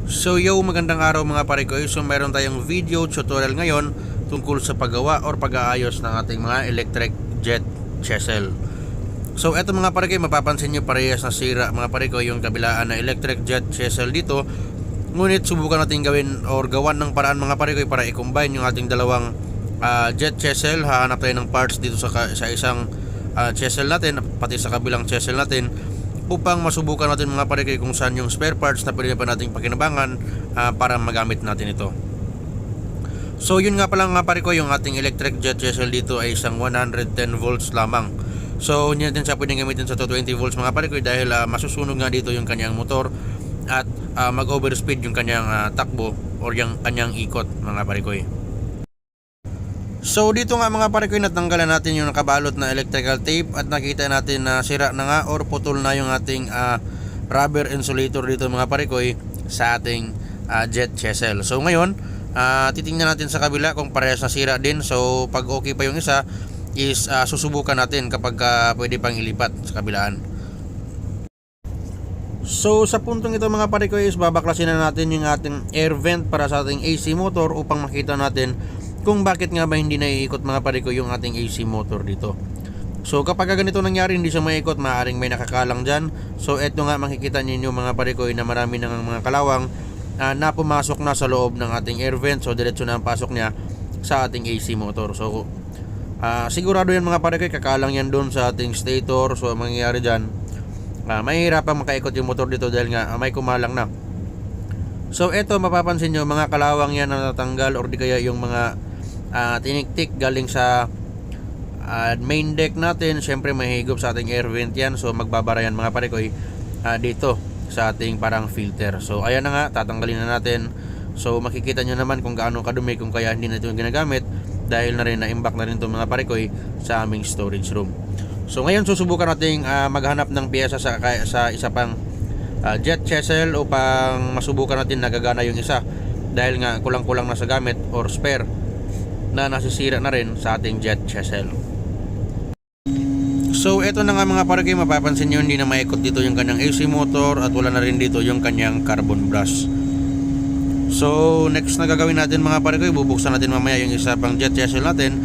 So magandang araw mga pare ko. So meron tayong video tutorial ngayon tungkol sa paggawa or pag-aayos ng ating mga electric jet chisel. So eto mga pare ko, mapapansin nyo parehas na sira mga pare ko yung kabilaan na electric jet chisel dito. Ngunit subukan natin gawin or gawan ng paraan mga pare ko para i-combine yung ating dalawang jet chisel. Hahanap tayo ng parts dito sa isang chisel natin, pati sa kabilang chisel natin, upang masubukan natin mga pare kung saan yung spare parts na pwede pa nating pakinabangan para magamit natin ito. So yun nga pala mga pare ko, yung ating electric jet chisel dito ay isang 110 volts lamang. So hindi natin siya pwedeng gamitin sa 220 volts mga pare ko dahil masusunog nga dito yung kanyang motor at mag-overspeed yung kanyang takbo or yung kanyang ikot mga pare ko. So dito nga mga pare ko, natanggalan natin yung nakabalot na electrical tape at nakita natin na sira na nga or putol na yung ating rubber insulator dito mga pare ko sa ating jet chisel. So ngayon titingnan natin sa kabila kung parehas na sira din. So pag okay pa yung isa is susubukan natin kapag pwede pang ilipat sa kabilaan. So sa puntong ito mga pare ko is babaklasin na natin yung ating air vent para sa ating AC motor upang makita natin kung bakit nga ba hindi naiikot mga pare ko yung ating AC motor dito. So kapag ganito nangyari, hindi siya maiikot, maaaring may nakakalang dyan. So eto nga, makikita ninyo mga pare ko na marami nang mga kalawang na pumasok na sa loob ng ating air vent. So diretso na ang pasok niya sa ating AC motor. So sigurado yan mga pare ko, kakalang yan doon sa ating stator. So ang mangyayari dyan, mahihirapan makaikot yung motor dito dahil nga may kumalang na. So eto, mapapansin nyo mga kalawang yan na natanggal or di kaya yung mga tiniktik galing sa main deck natin. Syempre mahigop sa ating air vent yan. So magbabara yan mga pare ko dito sa ating parang filter. So ayan na nga, tatanggalin na natin. So makikita nyo naman kung gaano kadumi kung kaya hindi natin ginagamit dahil na rin na-imbak na rin itong mga pare ko sa aming storage room. So ngayon susubukan natin maghanap ng piyesa sa isa pang jet chisel upang masubukan natin nagagana yung isa dahil nga kulang-kulang na sa gamit or spare na nasisira na rin sa ating jet chisel. So eto na nga mga pare ko, mapapansin nyo hindi na maikot dito yung kanyang AC motor at wala na rin dito yung kanyang carbon brush. So next na gagawin natin mga pare ko, bubuksan natin mamaya yung isa pang jet chisel natin.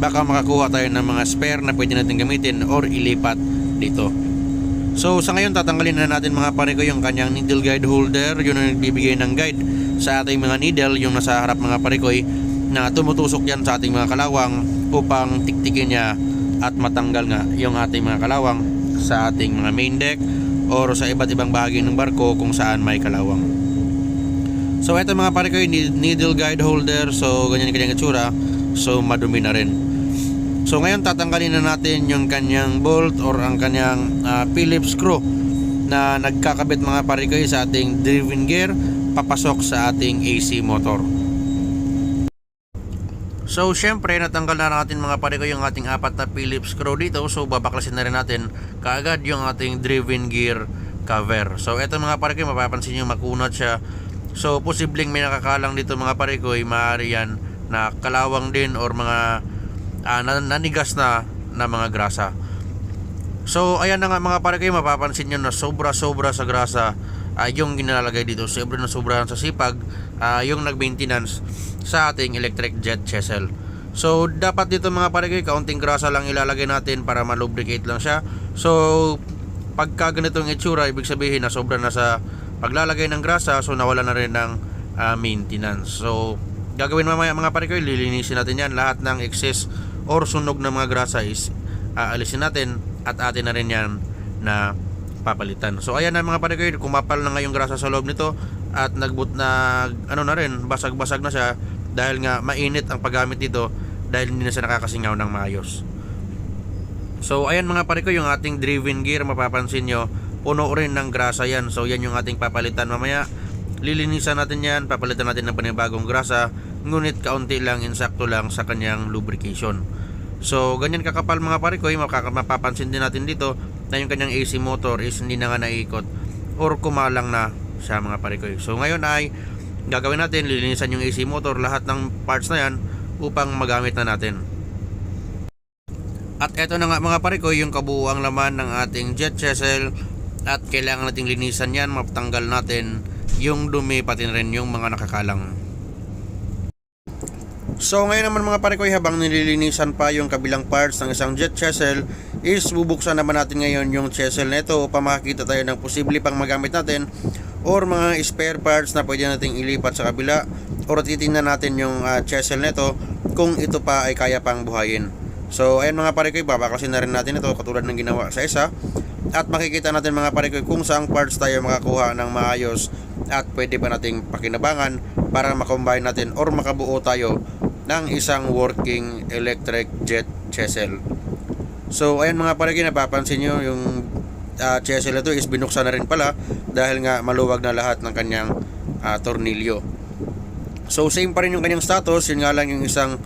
Baka makakuha tayo ng mga spare na pwede natin gamitin or ilipat dito. So sa ngayon tatanggalin na natin mga pare ko yung kanyang needle guide holder, yun ang nagbibigay ng guide sa ating mga needle, yung nasa harap mga pare ko na tumutusok yan sa ating mga kalawang upang tiktikin niya at matanggal nga yung ating mga kalawang sa ating mga main deck or sa iba't ibang bahagi ng barko kung saan may kalawang. So ito mga pare ko yung needle guide holder, so ganyan kanyang itsura, so madumi na rin. So ngayon tatanggalin na natin yung kanyang bolt or ang kanyang Phillips screw na nagkakabit mga pare ko sa ating driven gear papasok sa ating AC motor. So syempre natanggal na natin mga pare ko yung ating apat na Phillips screw dito. So babaklasin na rin natin kaagad yung ating driven gear cover. So eto mga pare ko, mapapansin nyo makunat siya. So posibleng may nakakalang dito mga pare ko, maaari yan na kalawang din or mga nanigas na mga grasa. So ayan na nga mga pare ko, mapapansin nyo na sobra sa grasa yung ginalagay dito. Siyempre na sobrahan sa sipag yung nag-maintenance sa ating electric jet chisel. So dapat dito mga pare ko, kaunting grasa lang ilalagay natin para malubricate lang siya. So pagka ganitong itsura, ibig sabihin na sobra na sa paglalagay ng grasa, so nawala na rin ng maintenance. So gagawin mamaya mga pare ko, lilinisin natin yan. Lahat ng excess or sunog na mga grasa is alisin natin at atin na rin yan na papalitan. So ayan na mga pare ko, kumapal na nga yung grasa sa loob nito at na rin, basag-basag na siya dahil nga mainit ang paggamit dito dahil hindi na siya nakakasingaw ng maayos. So ayan mga pare ko, yung ating driven gear, mapapansin nyo puno rin ng grasa yan. So yan yung ating papalitan mamaya. Lilinisan natin yan, papalitan natin ng panibagong grasa, ngunit kaunti lang, insakto lang sa kanyang lubrication. So ganyan kakapal mga pare ko, mapapansin din natin dito na yung kanyang AC motor is hindi na nga naiikot or kumalang na sa mga pare ko. So ngayon ay gagawin natin, lilinisan yung AC motor, lahat ng parts na yan upang magamit na natin. At eto na nga mga pare ko, yung kabuuang laman ng ating jet chisel at kailangan nating linisan yan, matanggal natin yung dumi pati na rin yung mga nakakalang. So ngayon naman mga parekoy, habang nililinisan pa yung kabilang parts ng isang jet chisel, is bubuksan naman natin ngayon yung chisel nito upang makakita tayo ng posible pang magamit natin or mga spare parts na pwede nating ilipat sa kabila, or titingnan natin yung chisel nito kung ito pa ay kaya pang buhayin. So ayan mga parekoy, babaklasin na rin natin ito katulad ng ginawa sa isa, at makikita natin mga parekoy kung saang parts tayo makakuha ng maayos at pwede pa nating pakinabangan para makombine natin or makabuo tayo ng isang working electric jet chisel. So ayan mga parekoy, napapansin nyo yung chisel ito is binuksan na rin pala dahil nga maluwag na lahat ng kanyang tornilyo. So same pa rin yung kanyang status, yun nga lang yung isang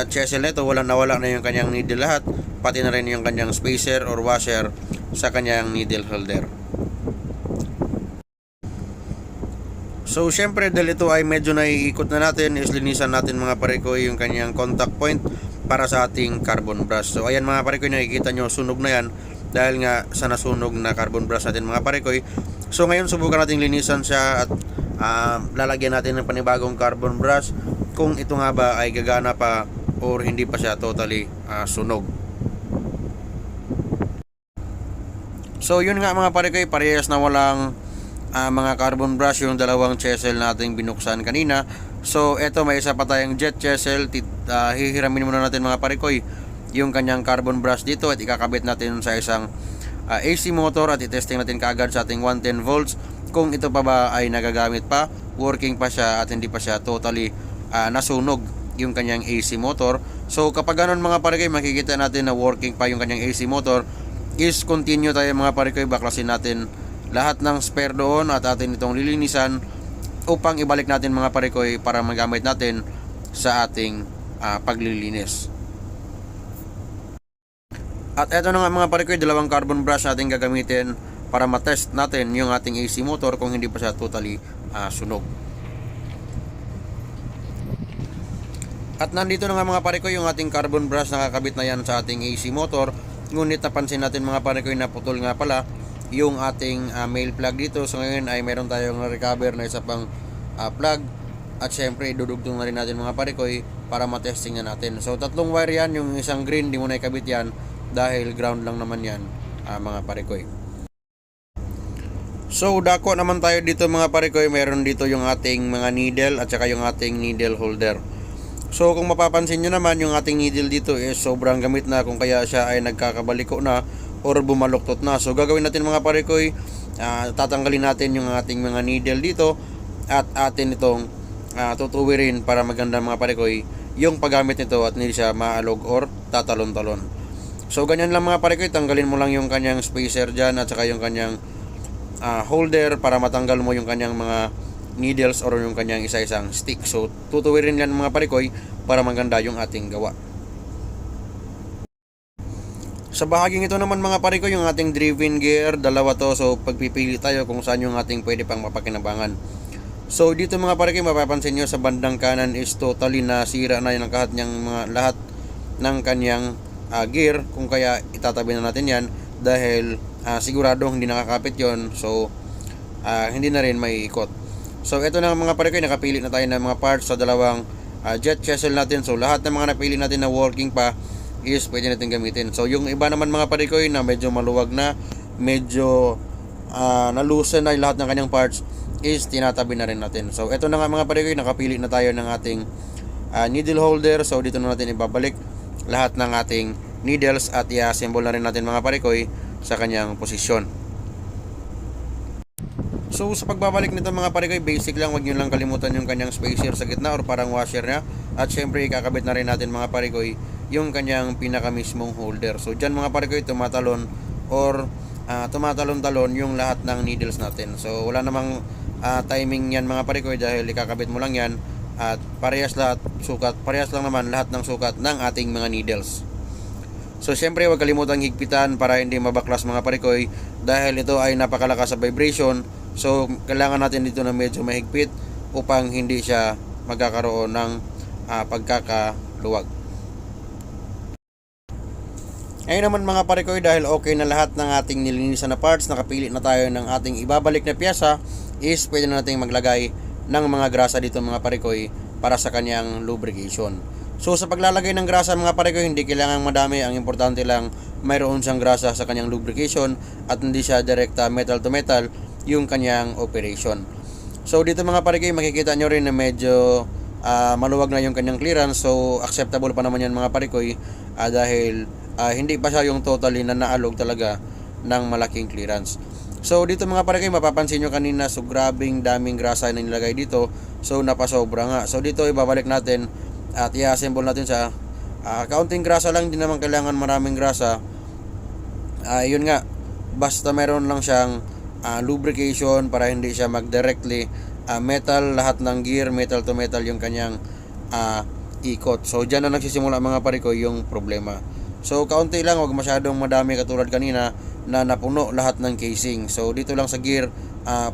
chisel nito wala na yung kanyang needle lahat, pati na rin yung kanyang spacer or washer sa kanyang needle holder. So syempre dahil ito ay medyo naiikot na natin, is linisan natin mga parekoy yung kanyang contact point para sa ating carbon brush. So ayan mga parekoy, nakikita nyo sunog na yan dahil nga sa nasunog na carbon brush natin mga parekoy. So ngayon subukan natin linisan siya at lalagyan natin ng panibagong carbon brush kung ito nga ba ay gagana pa or hindi pa siya totally sunog. So yun nga mga parekoy, parehas na walang mga carbon brush yung dalawang chisel nating binuksan kanina. So eto, may isa pa tayong jet chisel. Hihiramin muna natin mga parekoy yung kanyang carbon brush dito at ikakabit natin sa isang AC motor at itesting natin kaagad sa ating 110 volts kung ito pa ba ay nagagamit pa, working pa siya at hindi pa siya totally nasunog yung kanyang AC motor. So kapag ganun mga parekoy, makikita natin na working pa yung kanyang AC motor, is continue tayo mga parekoy, baklasin natin lahat ng spare doon at atin itong lilinisan upang ibalik natin mga parekoy para magamit natin sa ating paglilinis. At eto na nga mga parekoy, dalawang carbon brush natin gagamitin para matest natin yung ating AC motor kung hindi pa siya totally sunog. At nandito na nga mga parekoy yung ating carbon brush, nakakabit na yan sa ating AC motor. Ngunit napansin natin mga parekoy na putol nga pala yung ating male plug dito. So ngayon ay meron tayong recover na isa pang plug, at syempre idudugtong na rin natin mga parekoy para matesting na natin. So tatlong wire yan, yung isang green di mo na ikabit yan dahil ground lang naman yan mga parekoy. So dako naman tayo dito mga parekoy, meron dito yung ating mga needle at saka yung ating needle holder. So kung mapapansin nyo naman, yung ating needle dito is sobrang gamit na, kung kaya siya ay nagkakabaliko na or bumaluktot na. So gagawin natin mga parekoy, tatanggalin natin yung ating mga needle dito at atin itong tutuwirin para maganda mga parekoy yung paggamit nito at hindi siya maalog or tatalon-talon. So ganyan lang mga parekoy, tanggalin mo lang yung kanyang spacer dyan at saka yung kanyang holder para matanggal mo yung kanyang mga needles or yung kanyang isa-isang stick. So tutuwirin yan mga parekoy para maganda yung ating gawa. Sa bahaging ito naman mga parekoy, yung ating driven gear, dalawa to. So pagpipili tayo kung saan yung ating pwede pang mapakinabangan. So dito mga parekoy, mapapansin nyo sa bandang kanan is totally nasira na yung lahat ng kanyang gear, kung kaya itatabi na natin yan dahil siguradong hindi nakakapit yon. So hindi na rin may ikot. So ito na mga parekoy, nakapili na tayo ng mga parts sa dalawang jet chisel natin. So lahat ng mga napili natin na working pa is pwede natin gamitin. So yung iba naman mga parekoy na medyo maluwag na, medyo nalusen na lahat ng kanyang parts, is tinatabi na rin natin. So ito na nga mga parekoy, nakapili na tayo ng ating needle holder. So dito na natin ibabalik lahat ng ating needles at i-assemble na rin natin mga parekoy sa kanyang posisyon. So sa pagbabalik nito mga parekoy, basic lang, wag nyo lang kalimutan yung kanyang spacer sa gitna or parang washer niya. At syempre ikakabit na rin natin mga parekoy yung kanyang pinaka mismong holder. So dyan mga parekoy, tumatalon or tumatalon-talon yung lahat ng needles natin. So wala namang timing yan mga parekoy dahil ikakabit mo lang yan at parehas lang naman lahat ng sukat ng ating mga needles. So syempre huwag kalimutang higpitan para hindi mabaklas mga parekoy dahil ito ay napakalakas sa vibration. So kailangan natin dito na medyo mahigpit upang hindi siya magkakaroon ng pagkakaluwag. Ngayon naman mga pare ko, dahil okay na lahat ng ating nilinisan na parts, nakapili na tayo ng ating ibabalik na piyesa, is pwede na nating maglagay ng mga grasa dito mga pare ko para sa kanyang lubrication. So sa paglalagay ng grasa mga pare ko, hindi kailangan madami, ang importante lang mayroon siyang grasa sa kanyang lubrication at hindi siya direkta metal to metal yung kanyang operation. So dito mga pare ko, makikita nyo rin na medyo maluwag na yung kanyang clearance, so acceptable pa naman yan mga pare ko dahil hindi pa siya yung totally na naalog talaga ng malaking clearance. So dito mga pare ko, mapapansin nyo kanina, so grabing daming grasa na nilagay dito, so napasobra nga. So dito ibabalik natin at i-assemble natin sa kaunting grasa lang, din naman kailangan maraming grasa. Yun nga, basta meron lang siyang lubrication para hindi siya mag-directly metal, lahat ng gear metal to metal yung kanyang ikot. So dyan na nagsisimula mga pare ko yung problema. So kaunti lang, wag masyadong madami katulad kanina na napuno lahat ng casing. So dito lang sa gear,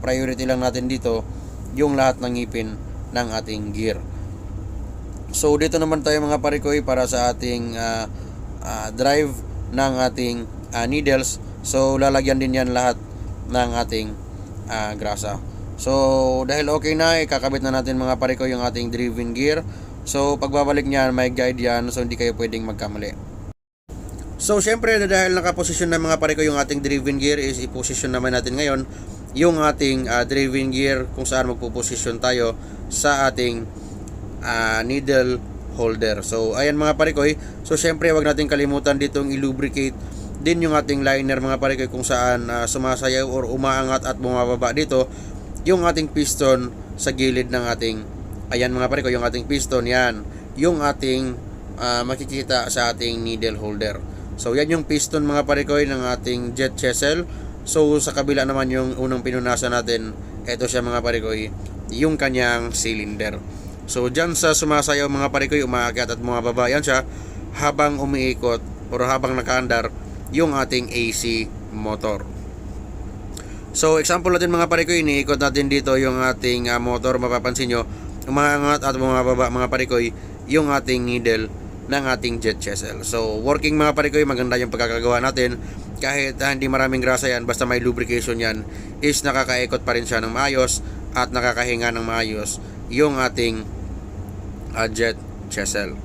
priority lang natin dito yung lahat ng ngipin ng ating gear. So dito naman tayo mga pare ko para sa ating drive ng ating needles. So lalagyan din yan lahat ng ating grasa. So dahil okay na, ikakabit na natin mga pare ko yung ating driven gear. So pagbabalik niyan, may guide yan, so hindi kayo pwedeng magkamali. So syempre dahil nakaposisyon na mga pare ko yung ating driven gear, is i-position naman natin ngayon yung ating driven gear kung saan magpo-position tayo sa ating needle holder. So ayan mga pare ko, so syempre wag natin kalimutan ditong i-lubricate din yung ating liner mga pare ko, kung saan sumasayaw or umaangat at bumababa dito yung ating piston sa gilid ng ating, ayan mga pare ko, yung ating piston, yan yung ating makikita sa ating needle holder. So yan yung piston mga pare ko ng ating jet chisel. So sa kabila naman yung unang pinunasan natin, eto siya mga pare ko, yung kanyang cylinder. So dyan sa sumasayaw mga pare ko, umaakyat at bumababa yan siya habang umiikot or habang nakaandar yung ating AC motor. So example natin mga pare ko, iniikot natin dito yung ating motor, mapapansin nyo umaangat at bumababa mga pare ko yung ating needle ng ating jet chisel. So working mga pare ko, maganda yung pagkakagawa natin. Kahit hindi maraming grasa yan, basta may lubrication yan, is nakakaikot pa rin siya ng maayos at nakakahinga ng maayos yung ating jet chisel.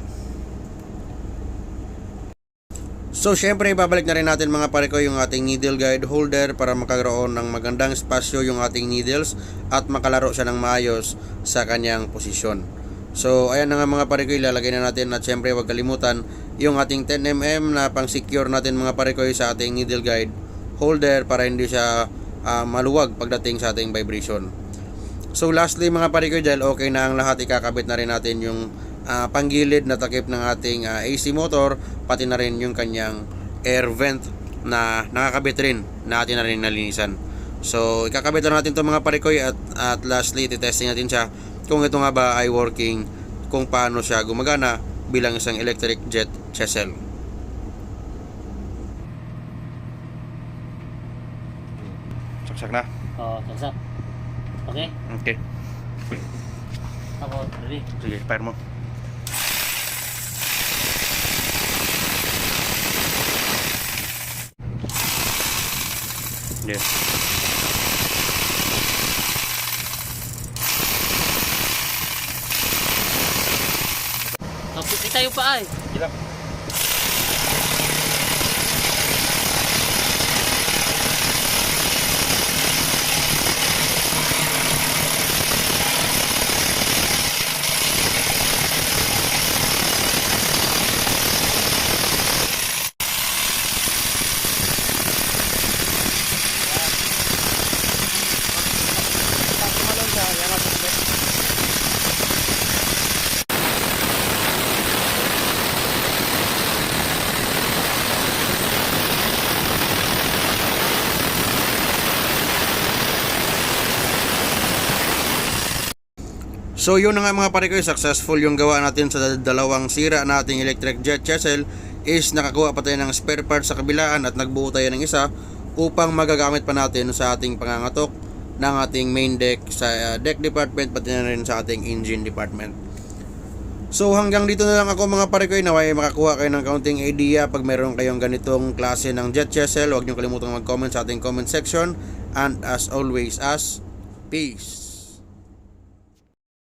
So syempre ibabalik na rin natin mga pare ko yung ating needle guide holder para makakaroon ng magandang espasyo yung ating needles at makalaro siya ng maayos sa kanyang posisyon. So ayan na nga mga pare ko, ilalagay na natin, at syempre huwag kalimutan yung ating 10mm na pang secure natin mga pare ko sa ating needle guide holder para hindi siya maluwag pagdating sa ating vibration. So lastly mga pare ko, dahil okay na ang lahat, ikakabit na rin natin yung panggilid na takip ng ating AC motor, pati na rin yung kanyang air vent na nakakabit rin natin na rin nalinisan. So ikakabit na natin ito mga pare ko, at lastly titesting natin siya kung ito nga ba ay working, kung paano siya gumagana bilang isang electric jet chisel. Saksak na? Oo, saksak. Okay? Okay. Ako, ready? Sige, fire mo. Yes. Kapit tayo pa ay. Gila. So yun na nga mga pare ko, successful yung gawa natin sa dalawang sira na ating electric jet chisel. Is nakakuha pa tayo ng spare parts sa kabilaan at nagbuo tayo ng isa upang magagamit pa natin sa ating pangangatok ng ating main deck, sa deck department, pati na rin sa ating engine department. So hanggang dito na lang ako mga pare ko, naway makakuha kayo ng kaunting idea pag meron kayong ganitong klase ng jet chisel. Huwag niyo kalimutang mag-comment sa ating comment section, and as always, peace.